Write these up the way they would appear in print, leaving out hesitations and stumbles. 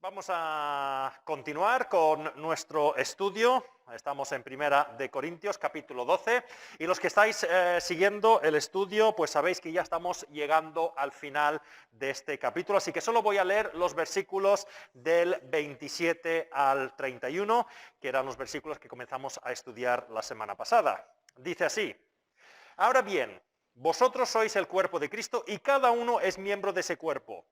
Vamos a continuar con nuestro estudio. Estamos en Primera de Corintios, capítulo 12. Y los que estáis siguiendo el estudio, pues sabéis que ya estamos llegando al final de este capítulo. Así que solo voy a leer los versículos del 27 al 31, que eran los versículos que comenzamos a estudiar la semana pasada. Dice así: Ahora bien, vosotros sois el cuerpo de Cristo y cada uno es miembro de ese cuerpo.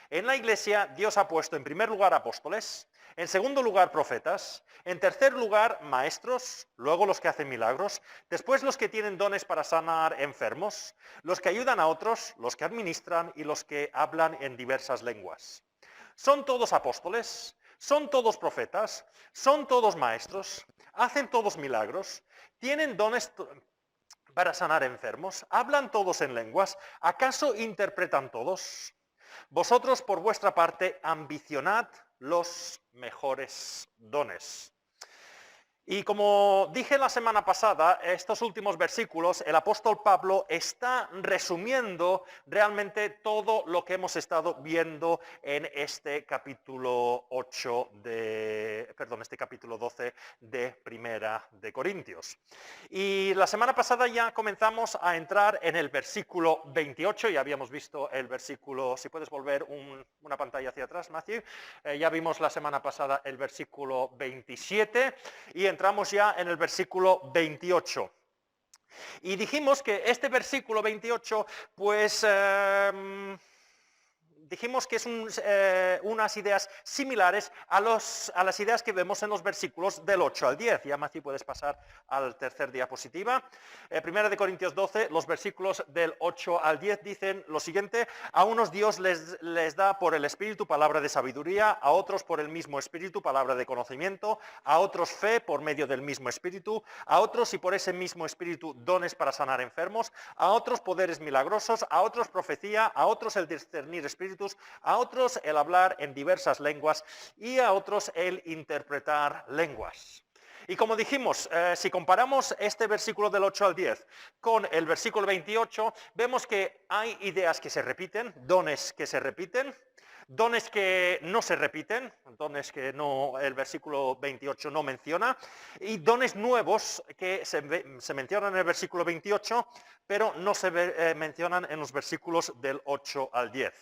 En la Iglesia Dios ha puesto en primer lugar apóstoles, en segundo lugar profetas, en tercer lugar maestros, luego los que hacen milagros, después los que tienen dones para sanar enfermos, los que ayudan a otros, los que administran y los que hablan en diversas lenguas. ¿Son todos apóstoles? ¿Son todos profetas? ¿Son todos maestros? ¿Hacen todos milagros? ¿Tienen dones para sanar enfermos? ¿Hablan todos en lenguas? ¿Acaso interpretan todos? Vosotros, por vuestra parte, ambicionad los mejores dones. Y como dije la semana pasada, estos últimos versículos, el apóstol Pablo está resumiendo realmente todo lo que hemos estado viendo en este capítulo 12 de Primera de Corintios. Y la semana pasada ya comenzamos a entrar en el versículo 28, ya habíamos visto el versículo, si puedes volver una pantalla hacia atrás, Matthew, ya vimos la semana pasada el versículo 27 y entramos ya en el versículo 28. Y dijimos que este versículo 28, pues dijimos que es unas ideas similares a las ideas que vemos en los versículos del 8 al 10. Ya, Matthew, puedes pasar al tercer diapositiva. Primera de Corintios 12, los versículos del 8 al 10 dicen lo siguiente: a unos Dios les da por el Espíritu palabra de sabiduría, a otros por el mismo Espíritu palabra de conocimiento, a otros fe por medio del mismo Espíritu, a otros y por ese mismo Espíritu dones para sanar enfermos, a otros poderes milagrosos, a otros profecía, a otros el discernir espíritus, a otros el hablar en diversas lenguas y a otros el interpretar lenguas. Y como dijimos, si comparamos este versículo del 8 al 10 con el versículo 28, vemos que hay ideas que se repiten, dones que se repiten, dones que no se repiten, dones que no, el versículo 28 no menciona, y dones nuevos que se mencionan en el versículo 28, pero no se mencionan en los versículos del 8 al 10.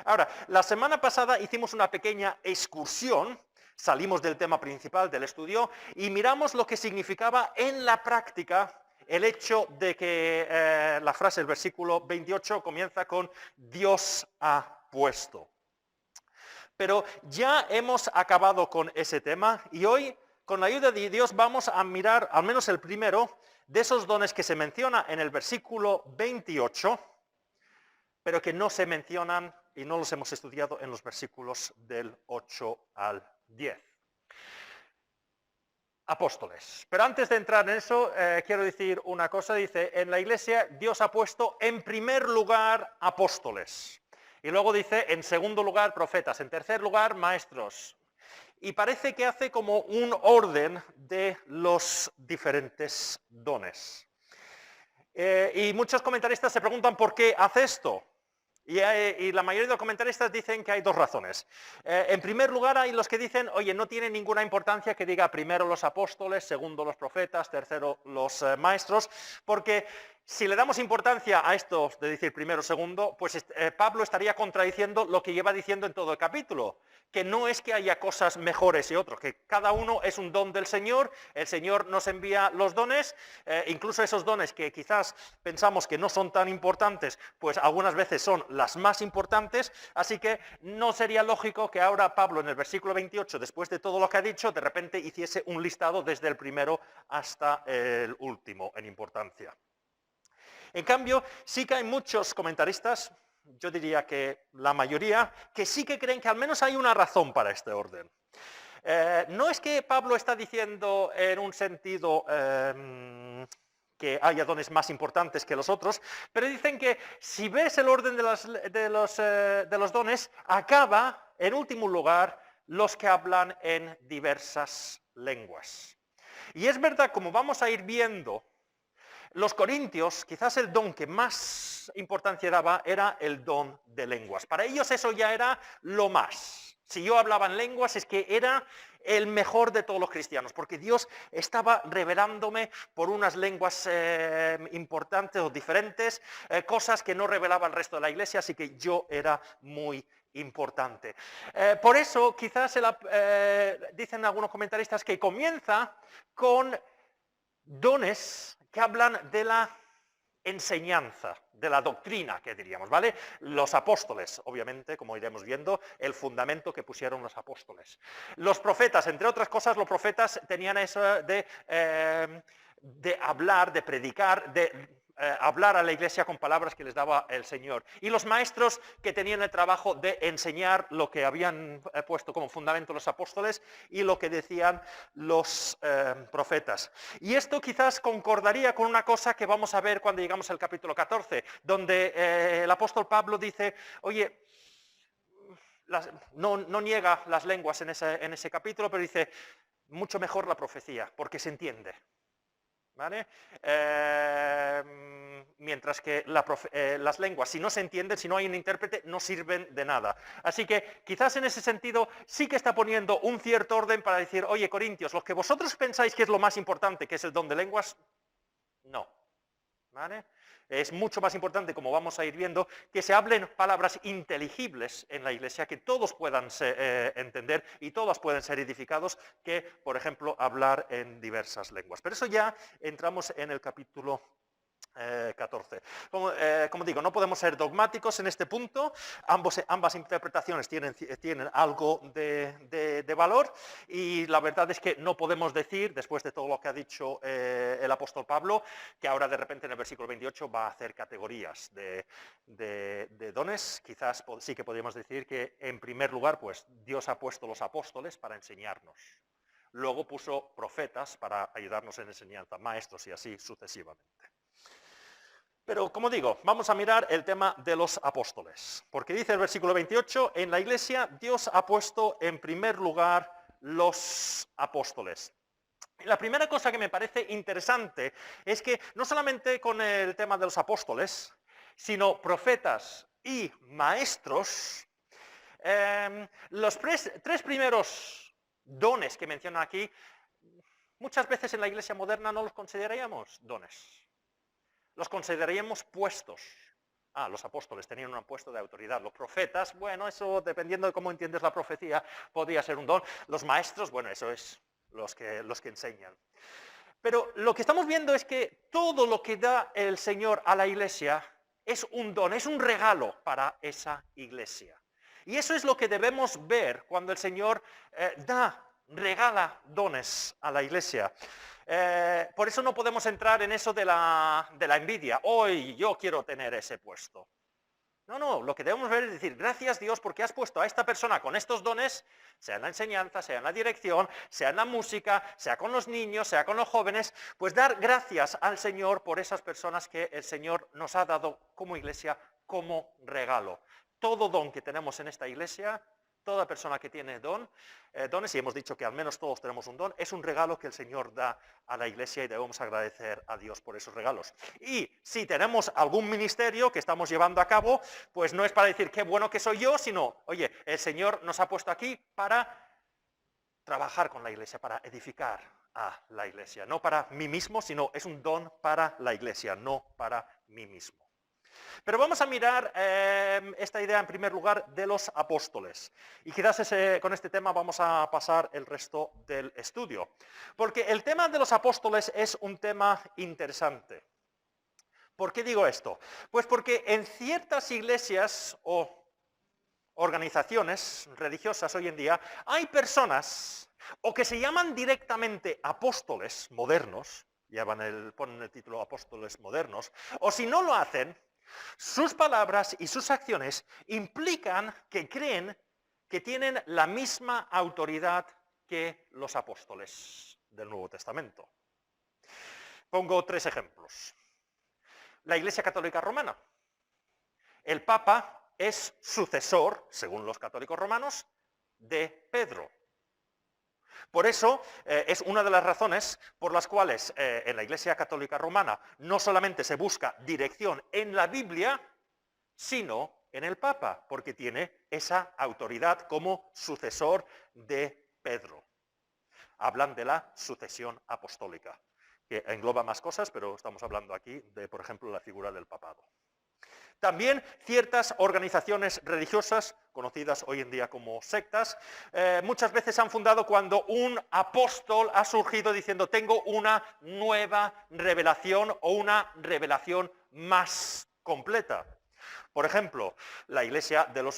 Ahora, la semana pasada hicimos una pequeña excursión, salimos del tema principal del estudio y miramos lo que significaba en la práctica el hecho de que la frase, el versículo 28, comienza con Dios ha puesto. Pero ya hemos acabado con ese tema y hoy, con la ayuda de Dios, vamos a mirar al menos el primero de esos dones que se menciona en el versículo 28, pero que no se mencionan y no los hemos estudiado en los versículos del 8 al 10. Apóstoles. Pero antes de entrar en eso, quiero decir una cosa. Dice, en la Iglesia Dios ha puesto en primer lugar apóstoles. Y luego dice, en segundo lugar profetas, en tercer lugar maestros. Y parece que hace como un orden de los diferentes dones. Y muchos comentaristas se preguntan por qué hace esto. Y la mayoría de los comentaristas dicen que hay dos razones. En primer lugar, hay los que dicen, oye, no tiene ninguna importancia que diga primero los apóstoles, segundo los profetas, tercero los maestros, porque si le damos importancia a esto de decir primero, segundo, pues Pablo estaría contradiciendo lo que lleva diciendo en todo el capítulo, que no es que haya cosas mejores y otros, que cada uno es un don del Señor, el Señor nos envía los dones, incluso esos dones que quizás pensamos que no son tan importantes, pues algunas veces son las más importantes, así que no sería lógico que ahora Pablo en el versículo 28, después de todo lo que ha dicho, de repente hiciese un listado desde el primero hasta el último en importancia. En cambio, sí que hay muchos comentaristas, yo diría que la mayoría, que sí que creen que al menos hay una razón para este orden. No es que Pablo está diciendo en un sentido que haya dones más importantes que los otros, pero dicen que si ves el orden de los dones, acaba en último lugar los que hablan en diversas lenguas. Y es verdad, como vamos a ir viendo, los corintios, quizás el don que más importancia daba era el don de lenguas. Para ellos eso ya era lo más. Si yo hablaba en lenguas es que era el mejor de todos los cristianos, porque Dios estaba revelándome por unas lenguas importantes o diferentes, cosas que no revelaba el resto de la iglesia, así que yo era muy importante. Por eso quizás dicen algunos comentaristas que comienza con dones que hablan de la enseñanza, de la doctrina, que diríamos, ¿vale? Los apóstoles, obviamente, como iremos viendo, el fundamento que pusieron los apóstoles. Los profetas, entre otras cosas, los profetas tenían eso de hablar, de predicar, de hablar a la iglesia con palabras que les daba el Señor. Y los maestros que tenían el trabajo de enseñar lo que habían puesto como fundamento los apóstoles y lo que decían los profetas. Y esto quizás concordaría con una cosa que vamos a ver cuando llegamos al capítulo 14, donde el apóstol Pablo dice, oye, no niega las lenguas en ese capítulo, pero dice, mucho mejor la profecía, porque se entiende. ¿Vale? Mientras que las lenguas, si no se entienden, si no hay un intérprete, no sirven de nada. Así que quizás en ese sentido sí que está poniendo un cierto orden para decir, oye, Corintios, lo que vosotros pensáis que es lo más importante, que es el don de lenguas, no. ¿Vale? Es mucho más importante, como vamos a ir viendo, que se hablen palabras inteligibles en la iglesia, que todos puedan entender y todas pueden ser edificados, que, por ejemplo, hablar en diversas lenguas. Pero eso ya entramos en el capítulo 14. Como digo, no podemos ser dogmáticos en este punto, ambas interpretaciones tienen algo de valor y la verdad es que no podemos decir, después de todo lo que ha dicho el apóstol Pablo, que ahora de repente en el versículo 28 va a hacer categorías de dones. Quizás sí que podríamos decir que en primer lugar pues Dios ha puesto los apóstoles para enseñarnos. Luego puso profetas para ayudarnos en enseñanza, maestros y así sucesivamente. Pero, como digo, vamos a mirar el tema de los apóstoles. Porque dice el versículo 28, en la iglesia Dios ha puesto en primer lugar los apóstoles. Y la primera cosa que me parece interesante es que no solamente con el tema de los apóstoles, sino profetas y maestros, los tres primeros dones que mencionan aquí, muchas veces en la iglesia moderna no los consideraríamos dones. Los consideraríamos puestos. Los apóstoles tenían un puesto de autoridad. Los profetas, bueno, eso dependiendo de cómo entiendes la profecía, podría ser un don. Los maestros, bueno, eso es los que enseñan. Pero lo que estamos viendo es que todo lo que da el Señor a la iglesia es un don, es un regalo para esa iglesia. Y eso es lo que debemos ver cuando el Señor regala dones a la iglesia. Por eso no podemos entrar en eso de la envidia. Hoy yo quiero tener ese puesto. No, lo que debemos ver es decir, gracias Dios porque has puesto a esta persona con estos dones, sea en la enseñanza, sea en la dirección, sea en la música, sea con los niños, sea con los jóvenes, pues dar gracias al Señor por esas personas que el Señor nos ha dado como iglesia como regalo. Todo don que tenemos en esta iglesia, toda persona que tiene dones, y hemos dicho que al menos todos tenemos un don, es un regalo que el Señor da a la iglesia y debemos agradecer a Dios por esos regalos. Y si tenemos algún ministerio que estamos llevando a cabo, pues no es para decir qué bueno que soy yo, sino, oye, el Señor nos ha puesto aquí para trabajar con la iglesia, para edificar a la iglesia. No para mí mismo, sino es un don para la iglesia, no para mí mismo. Pero vamos a mirar esta idea en primer lugar de los apóstoles. Y quizás con este tema vamos a pasar el resto del estudio. Porque el tema de los apóstoles es un tema interesante. ¿Por qué digo esto? Pues porque en ciertas iglesias o organizaciones religiosas hoy en día hay personas o que se llaman directamente apóstoles modernos, ponen el título apóstoles modernos, o si no lo hacen, sus palabras y sus acciones implican que creen que tienen la misma autoridad que los apóstoles del Nuevo Testamento. Pongo 3 ejemplos. La Iglesia Católica Romana. El Papa es sucesor, según los católicos romanos, de Pedro. Por eso es una de las razones por las cuales en la Iglesia Católica Romana no solamente se busca dirección en la Biblia, sino en el Papa, porque tiene esa autoridad como sucesor de Pedro. Hablan de la sucesión apostólica, que engloba más cosas, pero estamos hablando aquí de, por ejemplo, la figura del papado. También ciertas organizaciones religiosas, conocidas hoy en día como sectas, muchas veces se han fundado cuando un apóstol ha surgido diciendo tengo una nueva revelación o una revelación más completa. Por ejemplo, la Iglesia de los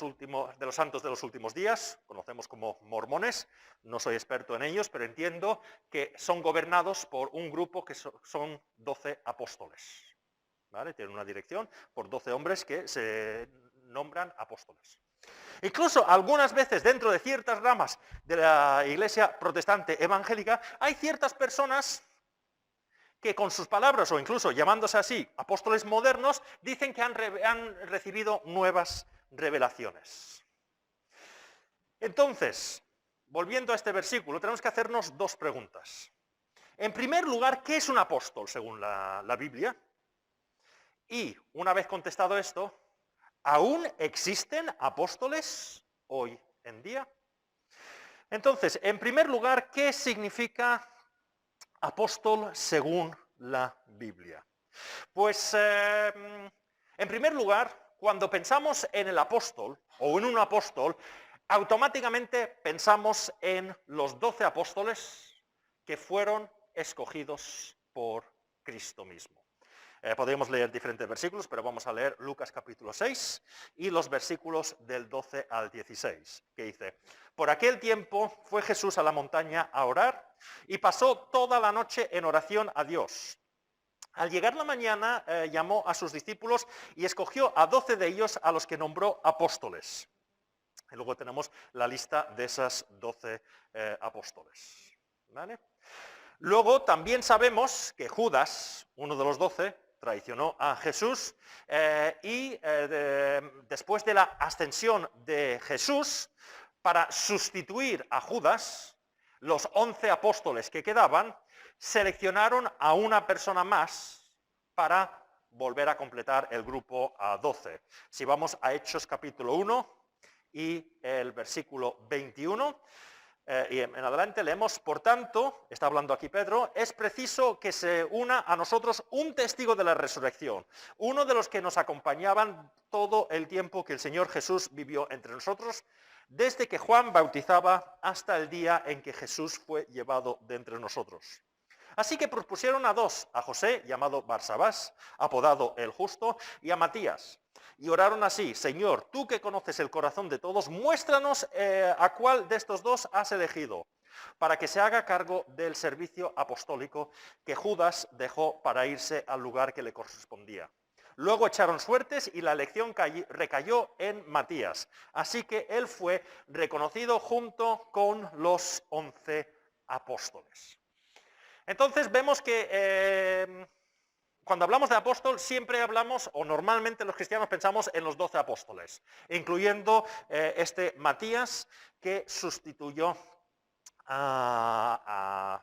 Santos de los Últimos Días, conocemos como mormones, no soy experto en ellos, pero entiendo que son gobernados por un grupo que son 12 apóstoles. ¿Vale? Tienen una dirección por 12 hombres que se nombran apóstoles. Incluso algunas veces dentro de ciertas ramas de la Iglesia protestante evangélica hay ciertas personas que con sus palabras, o incluso llamándose así, apóstoles modernos, dicen que han recibido nuevas revelaciones. Entonces, volviendo a este versículo, tenemos que hacernos dos preguntas. En primer lugar, ¿qué es un apóstol según la Biblia? Y una vez contestado esto, ¿aún existen apóstoles hoy en día? Entonces, en primer lugar, ¿qué significa apóstol según la Biblia? Pues, en primer lugar, cuando pensamos en el apóstol o en un apóstol, automáticamente pensamos en los 12 apóstoles que fueron escogidos por Cristo mismo. Podríamos leer diferentes versículos, pero vamos a leer Lucas capítulo 6 y los versículos del 12 al 16, que dice: por aquel tiempo fue Jesús a la montaña a orar y pasó toda la noche en oración a Dios. Al llegar la mañana llamó a sus discípulos y escogió a 12 de ellos a los que nombró apóstoles. Y luego tenemos la lista de esas 12 apóstoles. ¿Vale? Luego también sabemos que Judas, uno de los 12, traicionó a Jesús y después de la ascensión de Jesús, para sustituir a Judas, los 11 apóstoles que quedaban seleccionaron a una persona más para volver a completar el grupo a 12. Si vamos a Hechos capítulo 1 y el versículo 21, y en adelante leemos: por tanto, está hablando aquí Pedro, es preciso que se una a nosotros un testigo de la resurrección, uno de los que nos acompañaban todo el tiempo que el Señor Jesús vivió entre nosotros, desde que Juan bautizaba hasta el día en que Jesús fue llevado de entre nosotros. Así que propusieron a dos, a José, llamado Barsabás, apodado el Justo, y a Matías. Y oraron así: Señor, tú que conoces el corazón de todos, muéstranos a cuál de estos dos has elegido, para que se haga cargo del servicio apostólico que Judas dejó para irse al lugar que le correspondía. Luego echaron suertes y la elección recayó en Matías. Así que él fue reconocido junto con los 11 apóstoles. Entonces vemos que cuando hablamos de apóstol siempre hablamos, o normalmente los cristianos pensamos en los 12 apóstoles, incluyendo este Matías que sustituyó a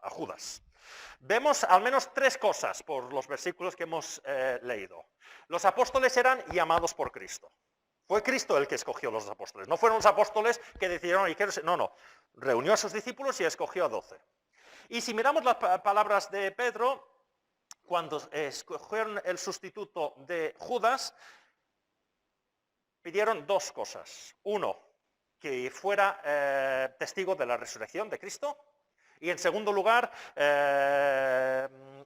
Judas. Vemos al menos tres cosas por los versículos que hemos leído. Los apóstoles eran llamados por Cristo. Fue Cristo el que escogió los apóstoles. No fueron los apóstoles que decidieron, no. Reunió a sus discípulos y escogió a 12. Y si miramos las palabras de Pedro, cuando escogieron el sustituto de Judas, pidieron dos cosas. Uno, que fuera testigo de la resurrección de Cristo. Y en segundo lugar,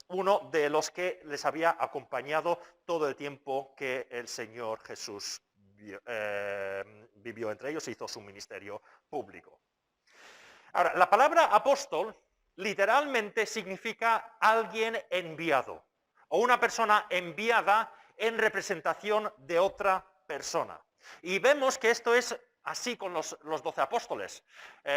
uno de los que les había acompañado todo el tiempo que el Señor Jesús vivió entre ellos e hizo su ministerio público. Ahora, la palabra apóstol literalmente significa alguien enviado, o una persona enviada en representación de otra persona. Y vemos que esto es así con los 12 apóstoles.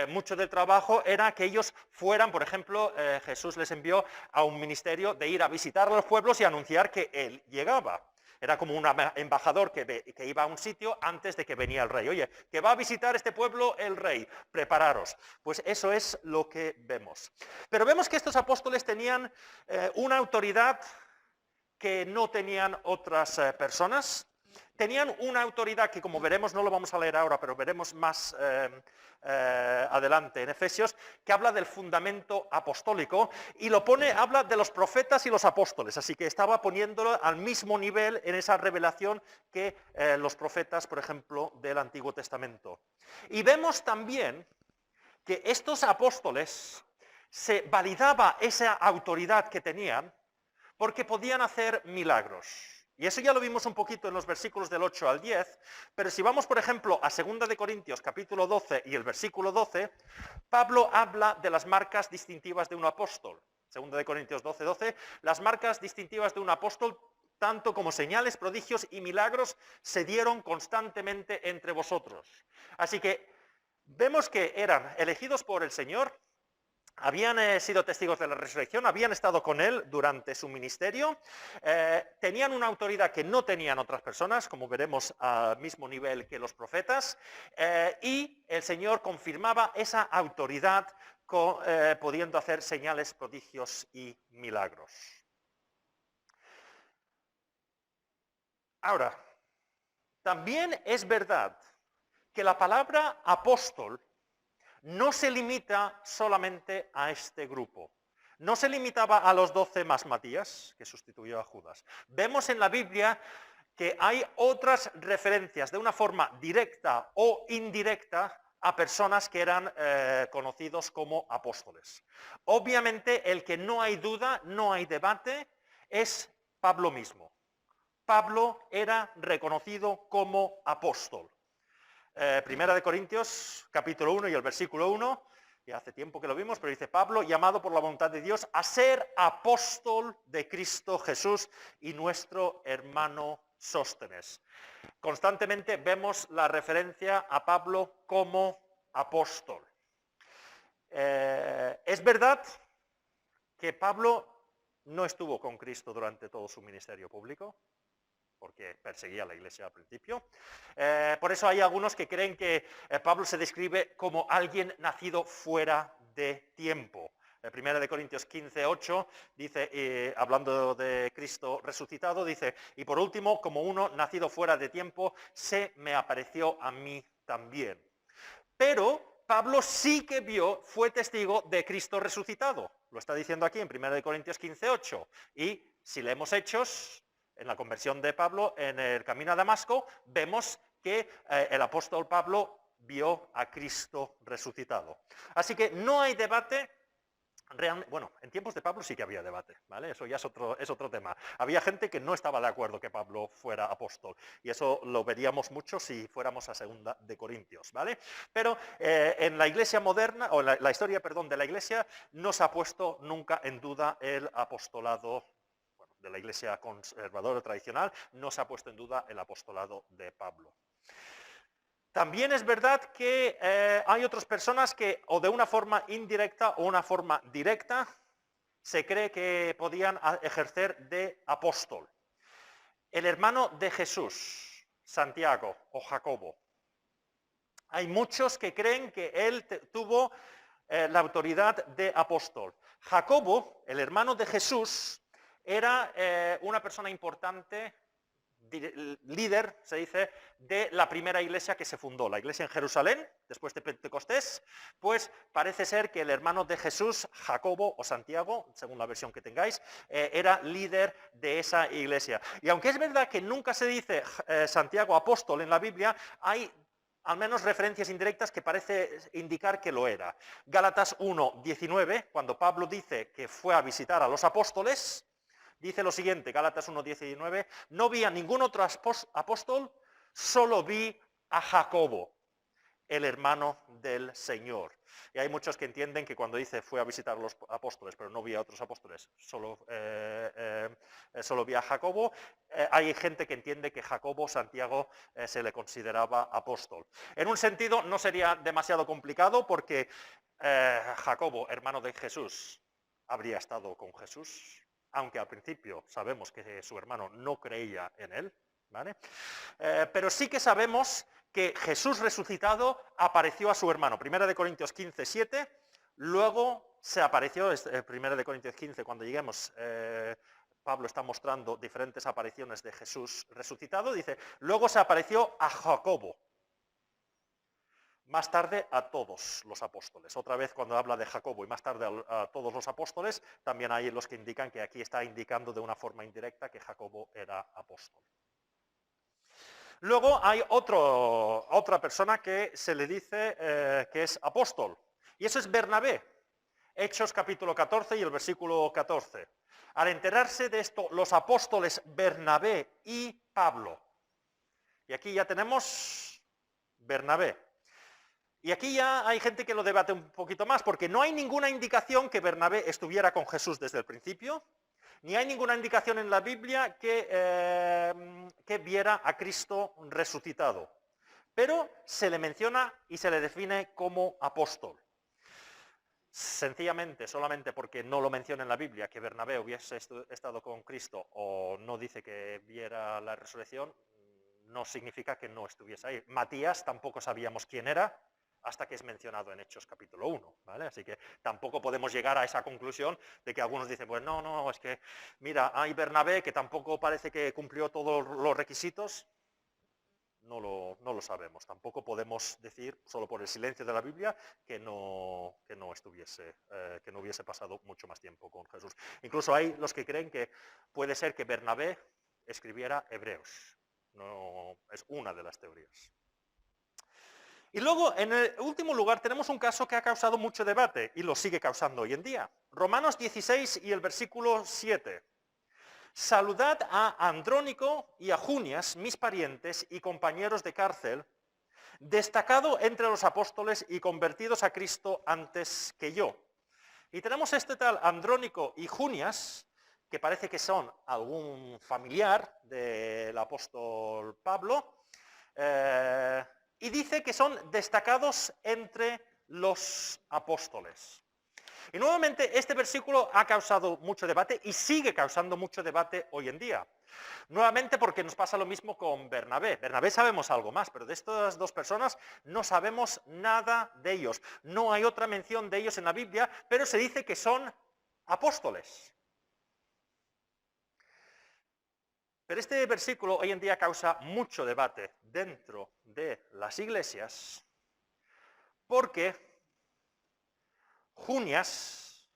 Mucho del trabajo era que ellos fueran, por ejemplo, Jesús les envió a un ministerio de ir a visitar a los pueblos y anunciar que Él llegaba. Era como un embajador que iba a un sitio antes de que venía el rey. Oye, que va a visitar este pueblo el rey, prepararos. Pues eso es lo que vemos. Pero vemos que estos apóstoles tenían una autoridad que no tenían otras personas. tenían una autoridad que, como veremos, no lo vamos a leer ahora, pero veremos más adelante en Efesios, que habla del fundamento apostólico y habla de los profetas y los apóstoles, así que estaba poniéndolo al mismo nivel en esa revelación que los profetas, por ejemplo, del Antiguo Testamento. Y vemos también que estos apóstoles se validaba esa autoridad que tenían porque podían hacer milagros. Y eso ya lo vimos un poquito en los versículos del 8 al 10, pero si vamos, por ejemplo, a 2 de Corintios, capítulo 12 y el versículo 12, Pablo habla de las marcas distintivas de un apóstol. 2 de Corintios 12, 12, las marcas distintivas de un apóstol, tanto como señales, prodigios y milagros, se dieron constantemente entre vosotros. Así que vemos que eran elegidos por el Señor, habían sido testigos de la resurrección, habían estado con él durante su ministerio, tenían una autoridad que no tenían otras personas, como veremos al mismo nivel que los profetas, y el Señor confirmaba esa autoridad pudiendo hacer señales, prodigios y milagros. Ahora, también es verdad que la palabra apóstol no se limita solamente a este grupo. No se limitaba a los 12 más Matías, que sustituyó a Judas. Vemos en la Biblia que hay otras referencias de una forma directa o indirecta a personas que eran conocidos como apóstoles. Obviamente, el que no hay duda, no hay debate, es Pablo mismo. Pablo era reconocido como apóstol. Primera de Corintios, capítulo 1 y el versículo 1, ya hace tiempo que lo vimos, pero dice Pablo, llamado por la voluntad de Dios a ser apóstol de Cristo Jesús y nuestro hermano Sóstenes. Constantemente vemos la referencia a Pablo como apóstol. Es verdad que Pablo no estuvo con Cristo durante todo su ministerio público, porque perseguía a la iglesia al principio. Por eso hay algunos que creen que Pablo se describe como alguien nacido fuera de tiempo. Primera de Corintios 15, 8, dice, hablando de Cristo resucitado, dice, y por último, como uno nacido fuera de tiempo, se me apareció a mí también. Pero Pablo sí que fue testigo de Cristo resucitado. Lo está diciendo aquí en 1 Corintios 15, 8. Y si leemos Hechos, en la conversión de Pablo en el camino a Damasco, vemos que el apóstol Pablo vio a Cristo resucitado. Así que no hay debate. Bueno, en tiempos de Pablo sí que había debate, ¿vale? Eso ya es otro tema. Había gente que no estaba de acuerdo que Pablo fuera apóstol, y eso lo veríamos mucho si fuéramos a 2 de Corintios, ¿vale? Pero en la iglesia moderna, o la historia, perdón, de la iglesia, no se ha puesto nunca en duda el apostolado de la iglesia conservadora tradicional, no se ha puesto en duda el apostolado de Pablo. También es verdad que hay otras personas que, o de una forma indirecta o una forma directa, se cree que podían ejercer de apóstol. El hermano de Jesús, Santiago o Jacobo. Hay muchos que creen que él tuvo la autoridad de apóstol. Jacobo, el hermano de Jesús, era una persona importante, líder, se dice, de la primera iglesia que se fundó, la iglesia en Jerusalén, después de Pentecostés. Pues parece ser que el hermano de Jesús, Jacobo o Santiago, según la versión que tengáis, era líder de esa iglesia. Y aunque es verdad que nunca se dice Santiago apóstol en la Biblia, hay al menos referencias indirectas que parece indicar que lo era. Gálatas 1, 19, cuando Pablo dice que fue a visitar a los apóstoles, dice lo siguiente, Gálatas 1, 19, no vi a ningún otro apóstol, solo vi a Jacobo, el hermano del Señor. Y hay muchos que entienden que cuando dice fue a visitar a los apóstoles, pero no vi a otros apóstoles, solo vi a Jacobo, hay gente que entiende que Jacobo, Santiago, se le consideraba apóstol. En un sentido no sería demasiado complicado porque Jacobo, hermano de Jesús, habría estado con Jesús, aunque al principio sabemos que su hermano no creía en él, ¿vale? Pero sí que sabemos que Jesús resucitado apareció a su hermano. 1 Corintios 15, 7, luego se apareció, 1 Corintios 15, cuando lleguemos, Pablo está mostrando diferentes apariciones de Jesús resucitado, dice, luego se apareció a Jacobo, más tarde a todos los apóstoles. Otra vez cuando habla de Jacobo y más tarde a todos los apóstoles, también hay los que indican que aquí está indicando de una forma indirecta que Jacobo era apóstol. Luego hay otra persona que se le dice que es apóstol, y eso es Bernabé. Hechos capítulo 14 y el versículo 14. Al enterarse de esto, los apóstoles Bernabé y Pablo. Y aquí ya tenemos Bernabé. Y aquí ya hay gente que lo debate un poquito más, porque no hay ninguna indicación que Bernabé estuviera con Jesús desde el principio, ni hay ninguna indicación en la Biblia que viera a Cristo resucitado. Pero se le menciona y se le define como apóstol. Sencillamente, solamente porque no lo menciona en la Biblia, que Bernabé hubiese estado con Cristo o no dice que viera la resurrección, no significa que no estuviese ahí. Matías tampoco sabíamos quién era hasta que es mencionado en Hechos capítulo 1, ¿vale? Así que tampoco podemos llegar a esa conclusión de que algunos dicen, pues no, es que, mira, hay Bernabé que tampoco parece que cumplió todos los requisitos. No lo sabemos. Tampoco podemos decir, solo por el silencio de la Biblia, que no hubiese pasado mucho más tiempo con Jesús. Incluso hay los que creen que puede ser que Bernabé escribiera Hebreos. No, es una de las teorías. Y luego, en el último lugar, tenemos un caso que ha causado mucho debate y lo sigue causando hoy en día. Romanos 16 y el versículo 7. Saludad a Andrónico y a Junias, mis parientes y compañeros de cárcel, destacado entre los apóstoles y convertidos a Cristo antes que yo. Y tenemos este tal Andrónico y Junias, que parece que son algún familiar del apóstol Pablo, y dice que son destacados entre los apóstoles. Y nuevamente este versículo ha causado mucho debate y sigue causando mucho debate hoy en día. Nuevamente porque nos pasa lo mismo con Bernabé. Bernabé sabemos algo más, pero de estas dos personas no sabemos nada de ellos. No hay otra mención de ellos en la Biblia, pero se dice que son apóstoles. Pero este versículo hoy en día causa mucho debate dentro de las iglesias porque Junias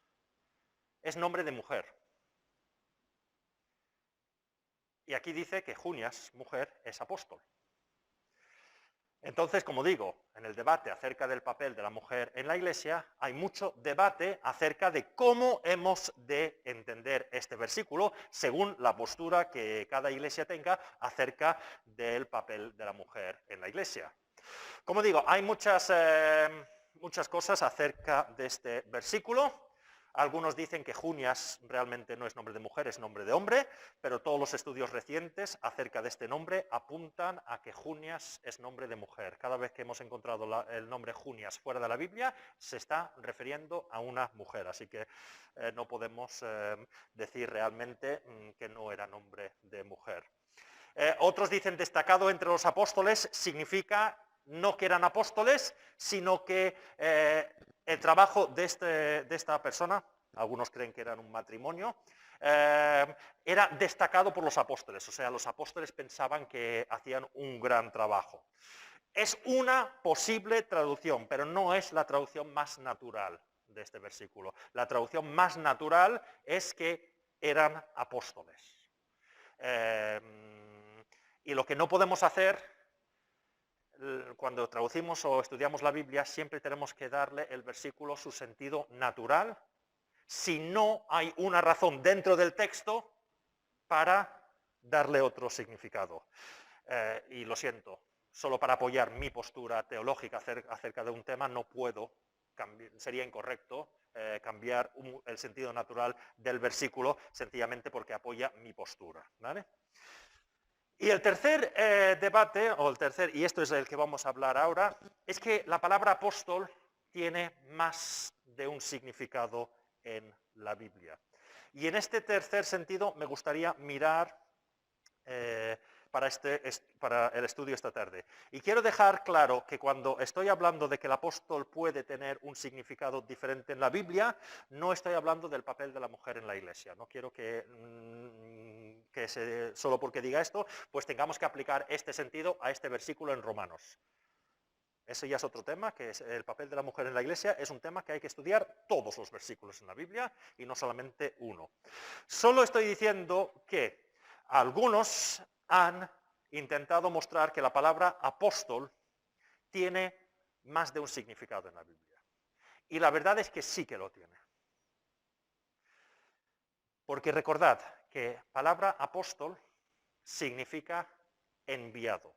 es nombre de mujer. Y aquí dice que Junias, mujer, es apóstol. Entonces, como digo, en el debate acerca del papel de la mujer en la Iglesia, hay mucho debate acerca de cómo hemos de entender este versículo, según la postura que cada Iglesia tenga acerca del papel de la mujer en la Iglesia. Como digo, hay muchas cosas acerca de este versículo. Algunos dicen que Junias realmente no es nombre de mujer, es nombre de hombre, pero todos los estudios recientes acerca de este nombre apuntan a que Junias es nombre de mujer. Cada vez que hemos encontrado el nombre Junias fuera de la Biblia, se está refiriendo a una mujer, así que no podemos decir realmente que no era nombre de mujer. Otros dicen destacado entre los apóstoles significa no que eran apóstoles, sino que el trabajo de esta persona, algunos creen que eran un matrimonio, era destacado por los apóstoles, o sea, los apóstoles pensaban que hacían un gran trabajo. Es una posible traducción, pero no es la traducción más natural de este versículo. La traducción más natural es que eran apóstoles. Y lo que no podemos hacer cuando traducimos o estudiamos la Biblia, siempre tenemos que darle el versículo su sentido natural, si no hay una razón dentro del texto para darle otro significado. Y lo siento, solo para apoyar mi postura teológica acerca de un tema no puedo cambiar, sería incorrecto cambiar el sentido natural del versículo sencillamente porque apoya mi postura, ¿vale? Y el tercer debate, y esto es el que vamos a hablar ahora, es que la palabra apóstol tiene más de un significado en la Biblia. Y en este tercer sentido me gustaría mirar para el estudio esta tarde. Y quiero dejar claro que cuando estoy hablando de que el apóstol puede tener un significado diferente en la Biblia, no estoy hablando del papel de la mujer en la iglesia. No quiero que, solo porque diga esto, pues tengamos que aplicar este sentido a este versículo en Romanos. Ese ya es otro tema, que es el papel de la mujer en la iglesia, es un tema que hay que estudiar todos los versículos en la Biblia y no solamente uno. Solo estoy diciendo que algunos han intentado mostrar que la palabra apóstol tiene más de un significado en la Biblia. Y la verdad es que sí que lo tiene. Porque recordad que palabra apóstol significa enviado.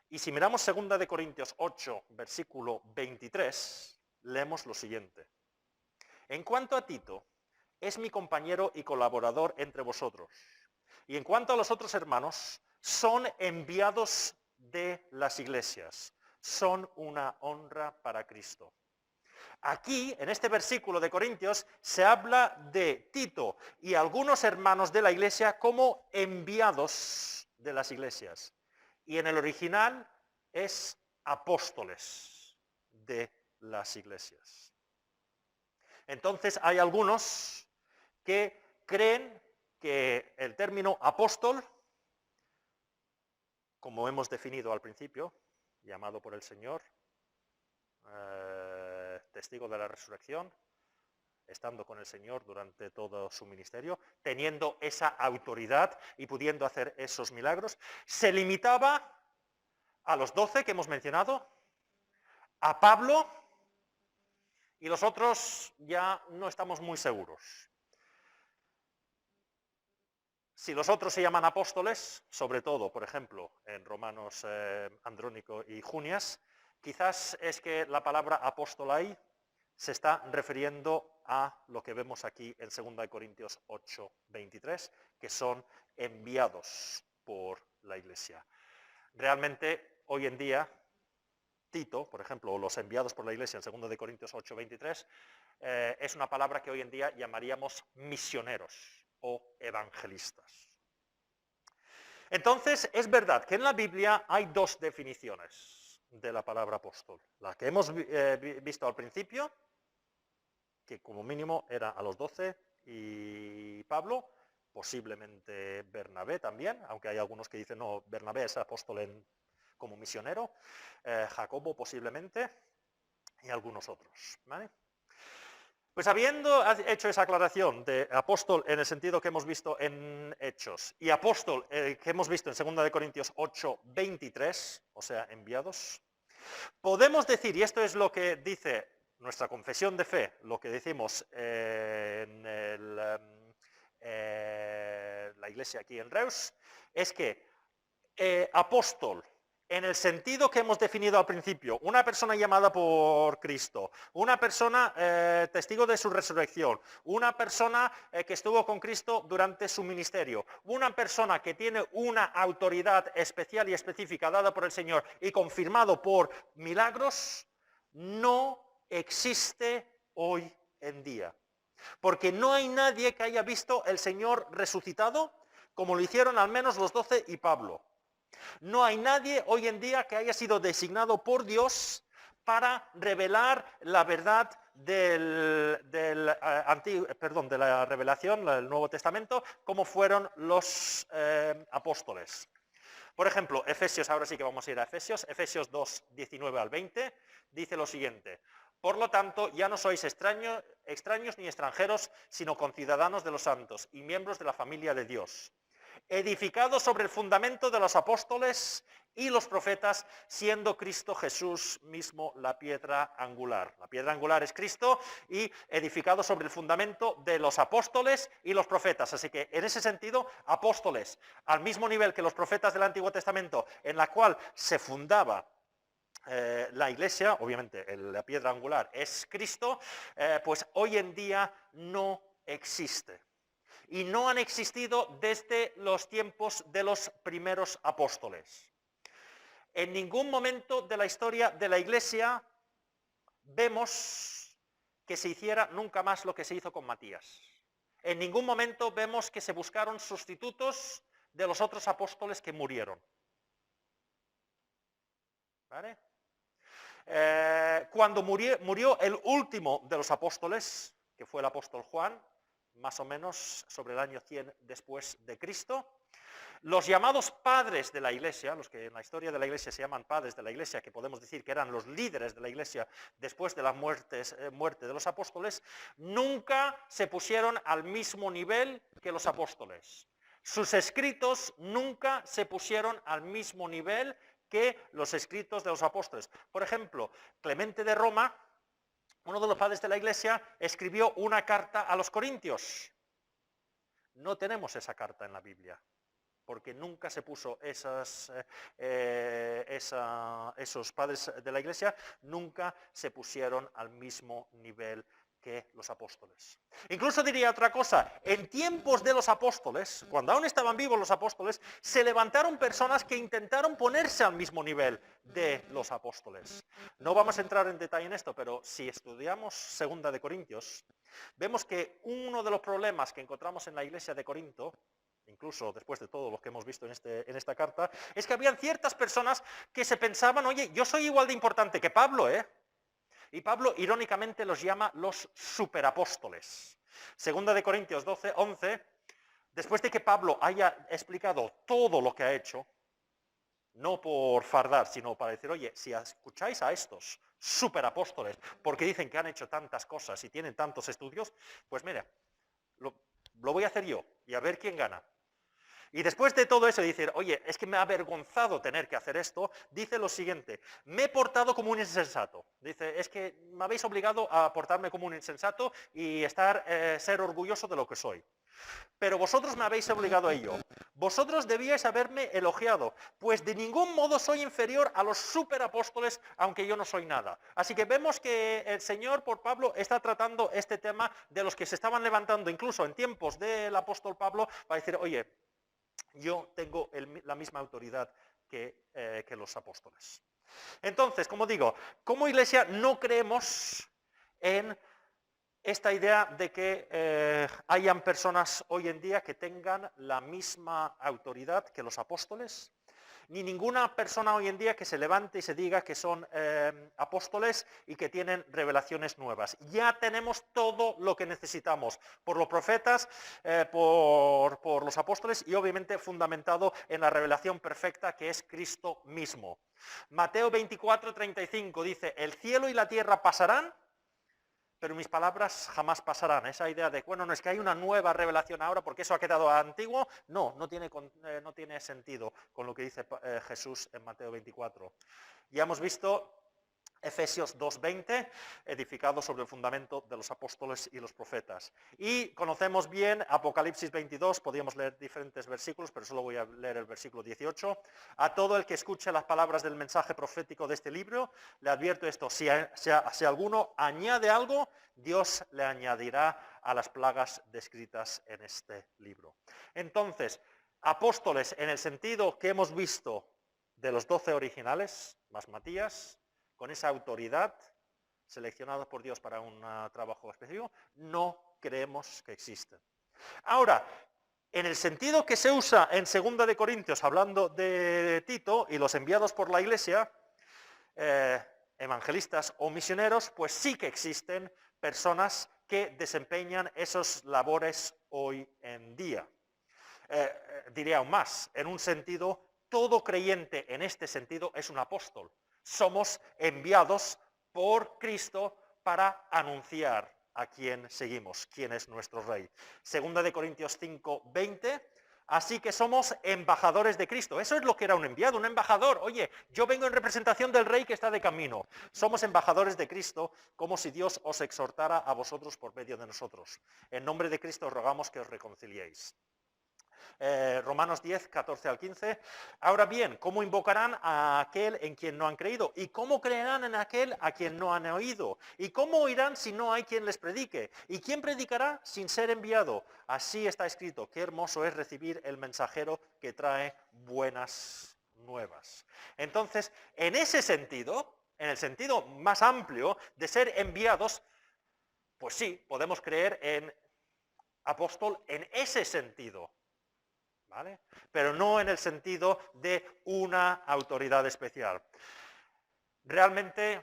Y si miramos 2 de Corintios 8, versículo 23, leemos lo siguiente. En cuanto a Tito, es mi compañero y colaborador entre vosotros. Y en cuanto a los otros hermanos, son enviados de las iglesias. Son una honra para Cristo. Aquí, en este versículo de Corintios, se habla de Tito y algunos hermanos de la iglesia como enviados de las iglesias. Y en el original es apóstoles de las iglesias. Entonces hay algunos que creen que el término apóstol, como hemos definido al principio, llamado por el Señor, testigo de la resurrección, estando con el Señor durante todo su ministerio, teniendo esa autoridad y pudiendo hacer esos milagros, se limitaba a los 12 que hemos mencionado, a Pablo, y los otros ya no estamos muy seguros. Si los otros se llaman apóstoles, sobre todo, por ejemplo, en Romanos Andrónico y Junias, quizás es que la palabra apóstol ahí se está refiriendo a lo que vemos aquí en 2 Corintios 8, 23, que son enviados por la iglesia. Realmente, hoy en día, Tito, por ejemplo, o los enviados por la iglesia en 2 Corintios 8, 23, es una palabra que hoy en día llamaríamos misioneros o evangelistas. Entonces, es verdad que en la Biblia hay dos definiciones de la palabra apóstol. La que hemos visto al principio, que como mínimo era a los 12 y Pablo, posiblemente Bernabé también, aunque hay algunos que dicen, no, Bernabé es apóstol como misionero, Jacobo posiblemente, y algunos otros, ¿vale? Pues habiendo hecho esa aclaración de apóstol en el sentido que hemos visto en Hechos y apóstol que hemos visto en 2 Corintios 8, 23, o sea, enviados, podemos decir, y esto es lo que dice nuestra confesión de fe, lo que decimos en la iglesia aquí en Reus, es que apóstol, en el sentido que hemos definido al principio, una persona llamada por Cristo, una persona testigo de su resurrección, una persona que estuvo con Cristo durante su ministerio, una persona que tiene una autoridad especial y específica dada por el Señor y confirmado por milagros, no existe hoy en día. Porque no hay nadie que haya visto el Señor resucitado como lo hicieron al menos los 12 y Pablo. No hay nadie hoy en día que haya sido designado por Dios para revelar la verdad de la revelación, del Nuevo Testamento, como fueron los apóstoles. Por ejemplo, Efesios, ahora sí que vamos a ir a Efesios, Efesios 2, 19 al 20, dice lo siguiente: por lo tanto, ya no sois extraños ni extranjeros, sino conciudadanos de los santos y miembros de la familia de Dios, edificado sobre el fundamento de los apóstoles y los profetas, siendo Cristo Jesús mismo la piedra angular. La piedra angular es Cristo y edificado sobre el fundamento de los apóstoles y los profetas. Así que en ese sentido, apóstoles, al mismo nivel que los profetas del Antiguo Testamento, en la cual se fundaba la iglesia, obviamente la piedra angular es Cristo, pues hoy en día no existe. Y no han existido desde los tiempos de los primeros apóstoles. En ningún momento de la historia de la Iglesia vemos que se hiciera nunca más lo que se hizo con Matías. En ningún momento vemos que se buscaron sustitutos de los otros apóstoles que murieron. ¿Vale? Cuando murió el último de los apóstoles, que fue el apóstol Juan, más o menos sobre el año 100 después de Cristo, los llamados padres de la Iglesia, los que en la historia de la Iglesia se llaman padres de la Iglesia, que podemos decir que eran los líderes de la Iglesia después de la muerte de los apóstoles, nunca se pusieron al mismo nivel que los apóstoles. Sus escritos nunca se pusieron al mismo nivel que los escritos de los apóstoles. Por ejemplo, Clemente de Roma, uno de los padres de la Iglesia, escribió una carta a los corintios. No tenemos esa carta en la Biblia, porque nunca se puso esos padres de la Iglesia, nunca se pusieron al mismo nivel que los apóstoles. Incluso diría otra cosa, en tiempos de los apóstoles, cuando aún estaban vivos los apóstoles, se levantaron personas que intentaron ponerse al mismo nivel de los apóstoles. No vamos a entrar en detalle en esto, pero si estudiamos 2 de Corintios, vemos que uno de los problemas que encontramos en la iglesia de Corinto, incluso después de todo lo que hemos visto en esta carta, es que habían ciertas personas que se pensaban, oye, yo soy igual de importante que Pablo, ¿eh? Y Pablo irónicamente los llama los superapóstoles. 2 de Corintios 11, después de que Pablo haya explicado todo lo que ha hecho, no por fardar, sino para decir, oye, si escucháis a estos superapóstoles, porque dicen que han hecho tantas cosas y tienen tantos estudios, pues mira, lo voy a hacer yo y a ver quién gana. Y después de todo eso y decir, oye, es que me ha avergonzado tener que hacer esto, dice lo siguiente, me he portado como un insensato. Dice, es que me habéis obligado a portarme como un insensato y ser orgulloso de lo que soy. Pero vosotros me habéis obligado a ello. Vosotros debíais haberme elogiado, pues de ningún modo soy inferior a los superapóstoles, aunque yo no soy nada. Así que vemos que el Señor, por Pablo, está tratando este tema de los que se estaban levantando, incluso en tiempos del apóstol Pablo, para decir, oye, yo tengo la misma autoridad que los apóstoles. Entonces, como digo, como iglesia no creemos en esta idea de que hayan personas hoy en día que tengan la misma autoridad que los apóstoles, ni ninguna persona hoy en día que se levante y se diga que son apóstoles y que tienen revelaciones nuevas. Ya tenemos todo lo que necesitamos por los profetas, por los apóstoles y obviamente fundamentado en la revelación perfecta que es Cristo mismo. Mateo 24:35 dice, el cielo y la tierra pasarán, pero mis palabras jamás pasarán. Esa idea de, bueno, no es que hay una nueva revelación ahora porque eso ha quedado antiguo, no tiene sentido con lo que dice Jesús en Mateo 24. Ya hemos visto Efesios 2:20, edificado sobre el fundamento de los apóstoles y los profetas. Y conocemos bien Apocalipsis 22, podríamos leer diferentes versículos, pero solo voy a leer el versículo 18. A todo el que escuche las palabras del mensaje profético de este libro, le advierto esto, si alguno añade algo, Dios le añadirá a las plagas descritas en este libro. Entonces, apóstoles en el sentido que hemos visto de los 12 originales, más Matías, con esa autoridad seleccionada por Dios para un trabajo específico, no creemos que existen. Ahora, en el sentido que se usa en 2 de Corintios, hablando de Tito y los enviados por la Iglesia, evangelistas o misioneros, pues sí que existen personas que desempeñan esas labores hoy en día. Diré aún más, en un sentido, todo creyente en este sentido es un apóstol. Somos enviados por Cristo para anunciar a quien seguimos, quién es nuestro Rey. 2 de Corintios 5:20, así que somos embajadores de Cristo. Eso es lo que era un enviado, un embajador. Oye, yo vengo en representación del Rey que está de camino. Somos embajadores de Cristo, como si Dios os exhortara a vosotros por medio de nosotros. En nombre de Cristo os rogamos que os reconciliéis. Romanos 10, 14 al 15. Ahora bien, ¿cómo invocarán a aquel en quien no han creído? ¿Y cómo creerán en aquel a quien no han oído? ¿Y cómo oirán si no hay quien les predique? ¿Y quién predicará sin ser enviado? Así está escrito, qué hermoso es recibir el mensajero que trae buenas nuevas. Entonces, en ese sentido, en el sentido más amplio de ser enviados, pues sí, podemos creer en apóstol en ese sentido. ¿vale? Pero no en el sentido de una autoridad especial. Realmente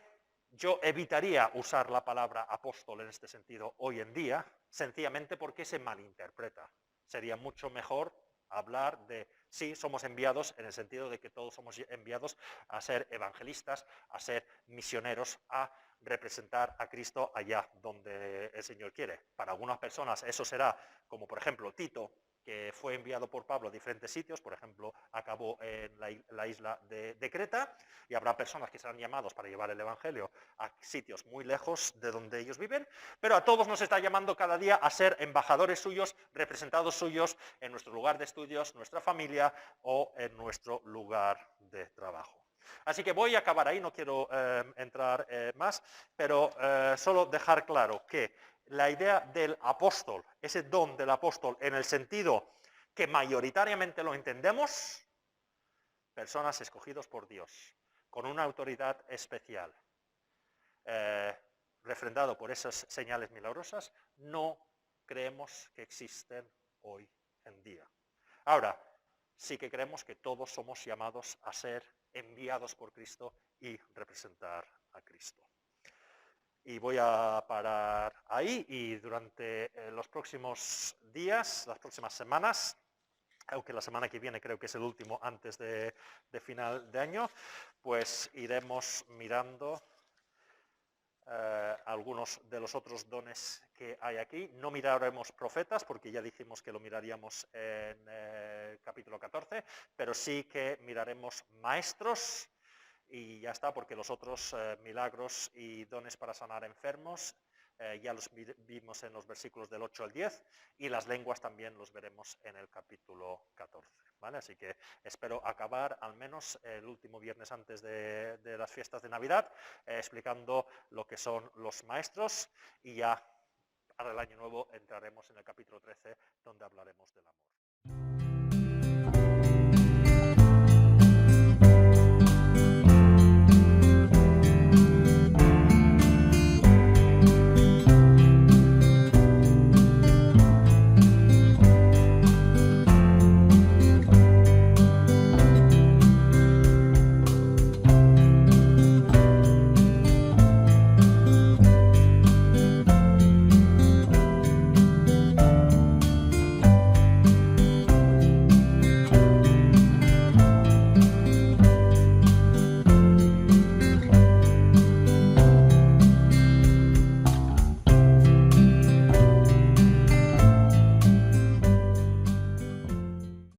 yo evitaría usar la palabra apóstol en este sentido hoy en día, sencillamente porque se malinterpreta. Sería mucho mejor hablar de, sí, somos enviados en el sentido de que todos somos enviados a ser evangelistas, a ser misioneros, a representar a Cristo allá donde el Señor quiere. Para algunas personas eso será, como por ejemplo Tito, que fue enviado por Pablo a diferentes sitios, por ejemplo, acabó en la isla de Creta, y habrá personas que serán llamados para llevar el Evangelio a sitios muy lejos de donde ellos viven, pero a todos nos está llamando cada día a ser embajadores suyos, representados suyos en nuestro lugar de estudios, nuestra familia o en nuestro lugar de trabajo. Así que voy a acabar ahí, no quiero entrar más, pero solo dejar claro que la idea del apóstol, ese don del apóstol en el sentido que mayoritariamente lo entendemos, personas escogidos por Dios, con una autoridad especial, refrendado por esas señales milagrosas, no creemos que existen hoy en día. Ahora, sí que creemos que todos somos llamados a ser enviados por Cristo y representar a Cristo. Y voy a parar ahí y durante los próximos días, las próximas semanas, aunque la semana que viene creo que es el último antes de final de año, pues iremos mirando algunos de los otros dones que hay aquí. No miraremos profetas, porque ya dijimos que lo miraríamos en el capítulo 14, pero sí que miraremos maestros, y ya está, porque los otros milagros y dones para sanar enfermos ya los vimos en los versículos del 8 al 10, y las lenguas también los veremos en el capítulo 14. ¿Vale? Así que espero acabar al menos el último viernes antes de las fiestas de Navidad explicando lo que son los maestros, y ya para el año nuevo entraremos en el capítulo 13 donde hablaremos del amor.